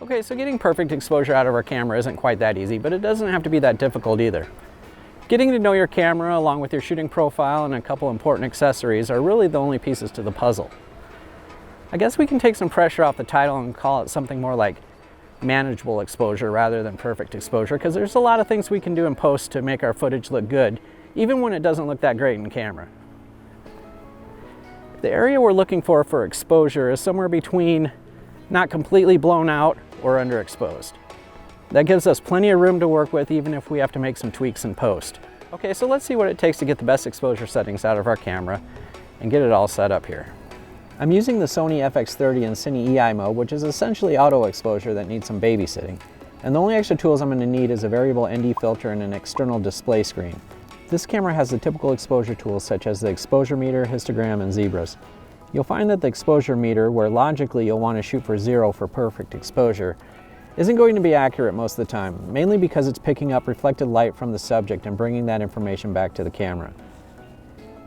Okay, so getting perfect exposure out of our camera isn't quite that easy, but it doesn't have to be that difficult either. Getting to know your camera along with your shooting profile and a couple important accessories are really the only pieces to the puzzle. I guess we can take some pressure off the title and call it something more like manageable exposure rather than perfect exposure, because there's a lot of things we can do in post to make our footage look good, even when it doesn't look that great in camera. The area we're looking for exposure is somewhere between not completely blown out or underexposed. That gives us plenty of room to work with even if we have to make some tweaks in post. Okay, so let's see what it takes to get the best exposure settings out of our camera and get it all set up here. I'm using the Sony FX30 in Cine EI mode, which is essentially auto exposure that needs some babysitting. And the only extra tools I'm going to need is a variable ND filter and an external display screen. This camera has the typical exposure tools such as the exposure meter, histogram, and zebras. You'll find that the exposure meter, where logically you'll want to shoot for 0 for perfect exposure, isn't going to be accurate most of the time, mainly because it's picking up reflected light from the subject and bringing that information back to the camera.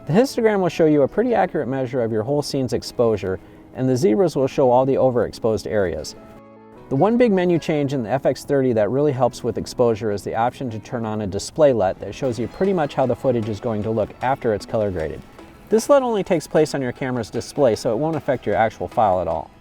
The histogram will show you a pretty accurate measure of your whole scene's exposure, and the zebras will show all the overexposed areas. The one big menu change in the FX30 that really helps with exposure is the option to turn on a display LUT that shows you pretty much how the footage is going to look after it's color graded. This LUT only takes place on your camera's display, so it won't affect your actual file at all.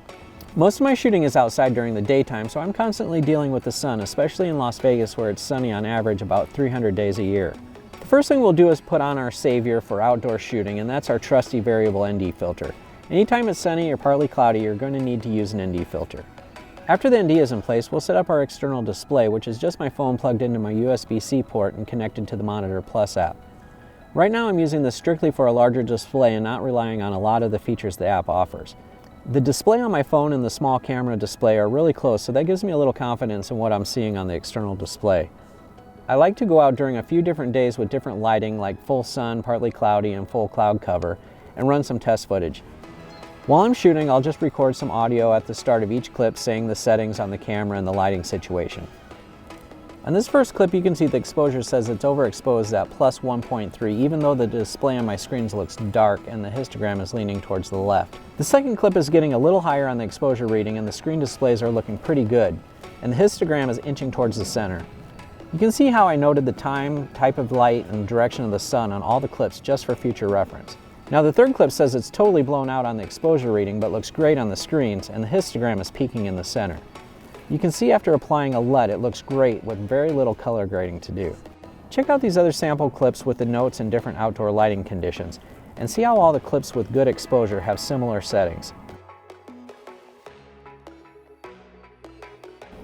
Most of my shooting is outside during the daytime, so I'm constantly dealing with the sun, especially in Las Vegas where it's sunny on average about 300 days a year. The first thing we'll do is put on our savior for outdoor shooting, and that's our trusty variable ND filter. Anytime it's sunny or partly cloudy, you're going to need to use an ND filter. After the ND is in place, we'll set up our external display, which is just my phone plugged into my USB-C port and connected to the Monitor Plus app. Right now I'm using this strictly for a larger display and not relying on a lot of the features the app offers. The display on my phone and the small camera display are really close, so that gives me a little confidence in what I'm seeing on the external display. I like to go out during a few different days with different lighting, like full sun, partly cloudy, and full cloud cover, and run some test footage. While I'm shooting, I'll just record some audio at the start of each clip saying the settings on the camera and the lighting situation. On this first clip, you can see the exposure says it's overexposed at plus 1.3, even though the display on my screens looks dark and the histogram is leaning towards the left. The second clip is getting a little higher on the exposure reading and the screen displays are looking pretty good, and the histogram is inching towards the center. You can see how I noted the time, type of light, and direction of the sun on all the clips just for future reference. Now the third clip says it's totally blown out on the exposure reading but looks great on the screens, and the histogram is peaking in the center. You can see after applying a LUT, it looks great with very little color grading to do. Check out these other sample clips with the notes and different outdoor lighting conditions, and see how all the clips with good exposure have similar settings.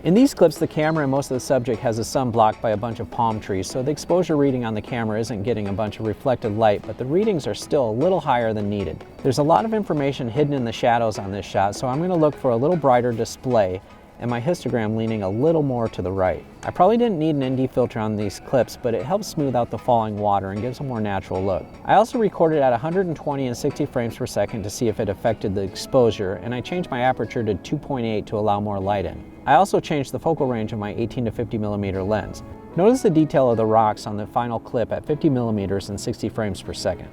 In these clips, the camera and most of the subject has the sun blocked by a bunch of palm trees, so the exposure reading on the camera isn't getting a bunch of reflected light, but the readings are still a little higher than needed. There's a lot of information hidden in the shadows on this shot, so I'm going to look for a little brighter display and my histogram leaning a little more to the right. I probably didn't need an ND filter on these clips, but it helps smooth out the falling water and gives a more natural look. I also recorded at 120 and 60 frames per second to see if it affected the exposure, and I changed my aperture to 2.8 to allow more light in. I also changed the focal range of my 18 to 50 millimeter lens. Notice the detail of the rocks on the final clip at 50 millimeters and 60 frames per second.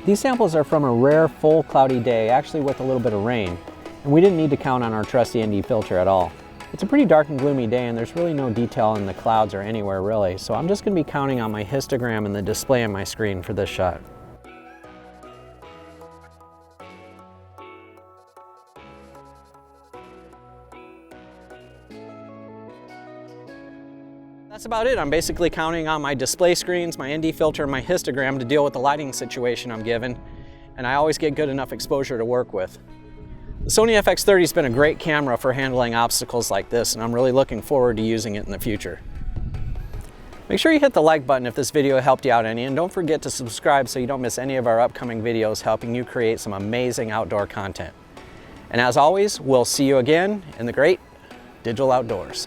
These samples are from a rare full cloudy day, actually with a little bit of rain, and we didn't need to count on our trusty ND filter at all. It's a pretty dark and gloomy day and there's really no detail in the clouds or anywhere really, so I'm just going to be counting on my histogram and the display on my screen for this shot. That's about it. I'm basically counting on my display screens, my ND filter, and my histogram to deal with the lighting situation I'm given, and I always get good enough exposure to work with. The Sony FX30 has been a great camera for handling obstacles like this, and I'm really looking forward to using it in the future. Make sure you hit the like button if this video helped you out any, and don't forget to subscribe so you don't miss any of our upcoming videos helping you create some amazing outdoor content. And as always, we'll see you again in the great digital outdoors.